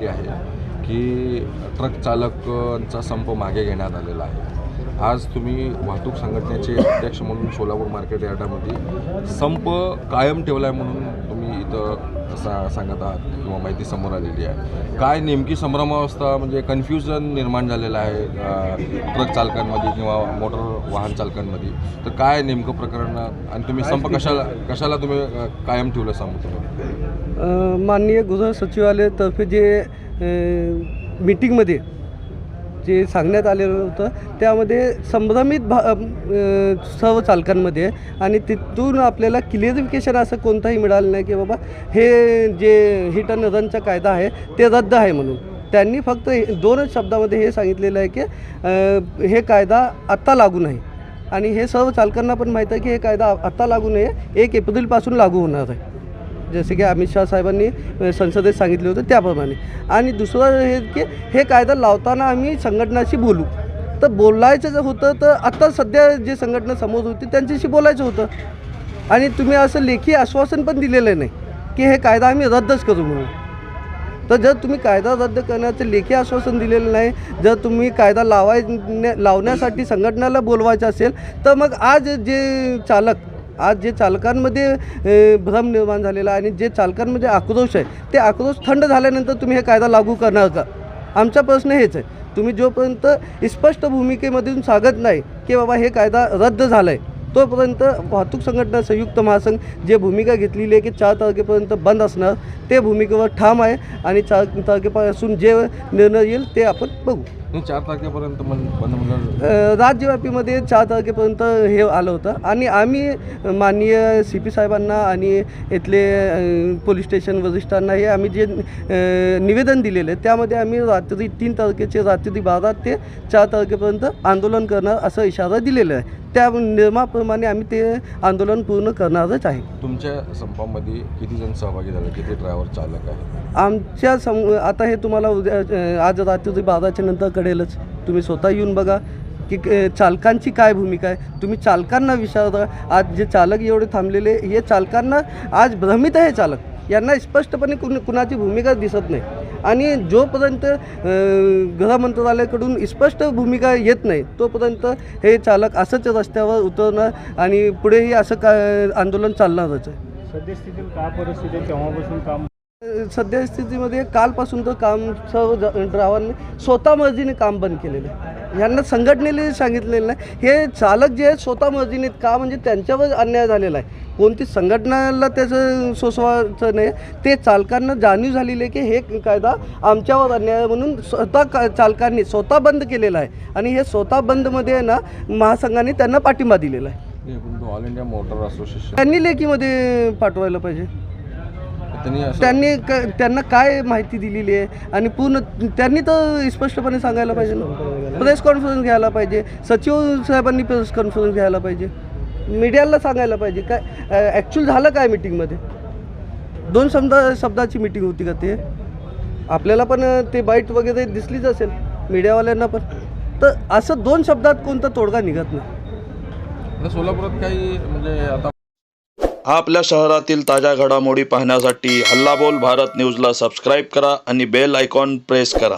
आलेली आहे की ट्रक चालकांचा संप मागे घेण्यात आलेला आहे। आज तुम्ही वाहतूक संघटनेचे अध्यक्ष म्हणून सोलापूर मार्केट यार्डामध्ये संप कायम ठेवला आहे म्हणून तुम्ही इथं सांगत आहात किंवा माहिती समोर आलेली आहे। काय नेमकी संभ्रमावस्था म्हणजे कन्फ्युजन निर्माण झालेलं आहे ट्रक चालकांमध्ये किंवा मोटर वाहन चालकांमध्ये, तर काय नेमकं प्रकरण आणि तुम्ही संप कशाला तुम्ही कायम ठेवलं संप? माननीय गृह सचिवालयातर्फे जे मीटिंगमध्ये जे सांगण्यात आलेलं होतं त्यामध्ये संभ्रमित सर्व चालकांमध्ये आणि तिथून आपल्याला क्लिअरिफिकेशन असं कोणताही मिळालं नाही की बाबा हे जे हिट अँड रनचा कायदा आहे ते रद्द आहे म्हणून। त्यांनी फक्त 2च शब्दामध्ये हे सांगितलेलं आहे की हे कायदा आत्ता लागू नाही आणि हे सर्व चालकांना पण माहीत आहे की हे कायदा आत्ता लागू नाही, 1 एप्रिलपासून लागू होणार आहे, जसे की अमित शाह साहेबांनी संसदेत सांगितले होते त्याप्रमाणे। आणि दुसरं हे की हे कायदा लावताना आम्ही संघटनाशी बोलू, तर बोलायचं जर होतं तर आत्ता सध्या जे संघटना समोर होती त्यांच्याशी बोलायचं होतं आणि तुम्ही असं लेखी आश्वासन पण दिलेलं नाही की हे कायदा आम्ही रद्दच करू म्हणून। तर जर तुम्ही कायदा रद्द करण्याचं लेखी आश्वासन दिलेलं नाही, जर तुम्ही कायदा लावण्यासाठी संघटनेला बोलवायचं असेल तर मग आज जे चालकांमध्ये भ्रम निर्माण झालेला आणि जे चालकांमध्ये आक्रोश आहे ते आक्रोश थंड झाल्यानंतर तुम्ही हे कायदा लागू करणार का? आमचा प्रश्न हेच आहे। तुम्ही जोपर्यंत स्पष्ट भूमिकेमधून सांगत नाही की बाबा हे कायदा रद्द झाला आहे तोपर्यंत वाहतूक संघटना संयुक्त महासंघ जे भूमिका घेतलेली आहे की 4 तारखेपर्यंत बंद असणार ते भूमिकेवर ठाम आहे आणि 4 तारखेपासून जे निर्णय येईल ते आपण बघू। 4 तारखेपर्यंत बंद म्हणून राज्यव्यापीमध्ये 4 तारखेपर्यंत हे आलं होतं आणि आम्ही माननीय CP साहेबांना आणि इथले पोलीस स्टेशन वरिष्ठांना हे आम्ही जे निवेदन दिलेलं आहे त्यामध्ये आम्ही रात्री 3 तारखेचे रात्री 12 ते 4 तारखेपर्यंत आंदोलन करणार असा इशारा दिलेला आहे। त्या नियमाप्रमाणे आम्ही ते आंदोलन पूर्ण करणारच आहे। तुमच्या संपामध्ये किती जण सहभागी झाले, किती ड्रायव्हर चालक आहे? आमच्या आता हे तुम्हाला आज रात्री 12च्या नंतर कळेलच, तुम्ही स्वतः येऊन बघा की चालकांची काय भूमिका आहे। तुम्ही चालकांना विचारा, आज जे चालक एवढे थांबलेले हे चालकांना आज भ्रमित आहे चालक, यांना स्पष्टपणे कुणाची भूमिका दिसत नाही आणि जोपर्यंत गृह मंत्रालयाकडून स्पष्ट भूमिका येत नाही तोपर्यंत हे चालक असंच रस्त्यावर उतरणार आणि पुढेही असं आंदोलन चालणारच आहे। सद्यस्थितीत काय परिस्थिती आहे, केव्हापासून काम? सद्यस्थितीमध्ये कालपासून तर काम सर्व ड्रायव्हरने स्वतः मर्जीने काम बंद केलेलं आहे। यांना संघटनेने सांगितलेलं नाही, हे चालक जे आहेत स्वतः मर्जीने का, म्हणजे त्यांच्यावर अन्याय झालेला आहे, कोणती संघटनाला त्याचं सोसवायचं नाही, ते चालकांना जाणीव झालेली आहे की हे कायदा आमच्यावर अन्याय म्हणून स्वतः चालकांनी स्वतः बंद केलेला आहे आणि हे स्वतः बंदमध्ये ना महासंघाने त्यांना पाठिंबा दिलेला आहे। ऑल इंडिया मोटर असोसिएशन त्यांनी लेखीमध्ये पाठवायला पाहिजे, त्यांना काय माहिती दिलेली आहे आणि पूर्ण त्यांनी तर स्पष्टपणे सांगायला पाहिजे ना, प्रेस कॉन्फरन्स घ्यायला पाहिजे, सचिव साहेबांनी प्रेस कॉन्फरन्स घ्यायला पाहिजे, मीडियाला सांगायला पाहिजे काय ॲक्च्युअल झालं काय मीटिंगमध्ये। 2 शब्दाची मीटिंग होती का ते? आपल्याला पण ते बाईट वगैरे दिसलीच असेल मीडियावाल्यांना पण, तर असं 2 शब्दात कोणता तोडगा निघत नाही। सोलापुरात काही म्हणजे आता आपल्या शहरातील ताज्या घडामोडी पाहण्यासाठी हल्लाबोल भारत न्यूजला सबस्क्राईब करा आणि बेल आयकॉन प्रेस करा।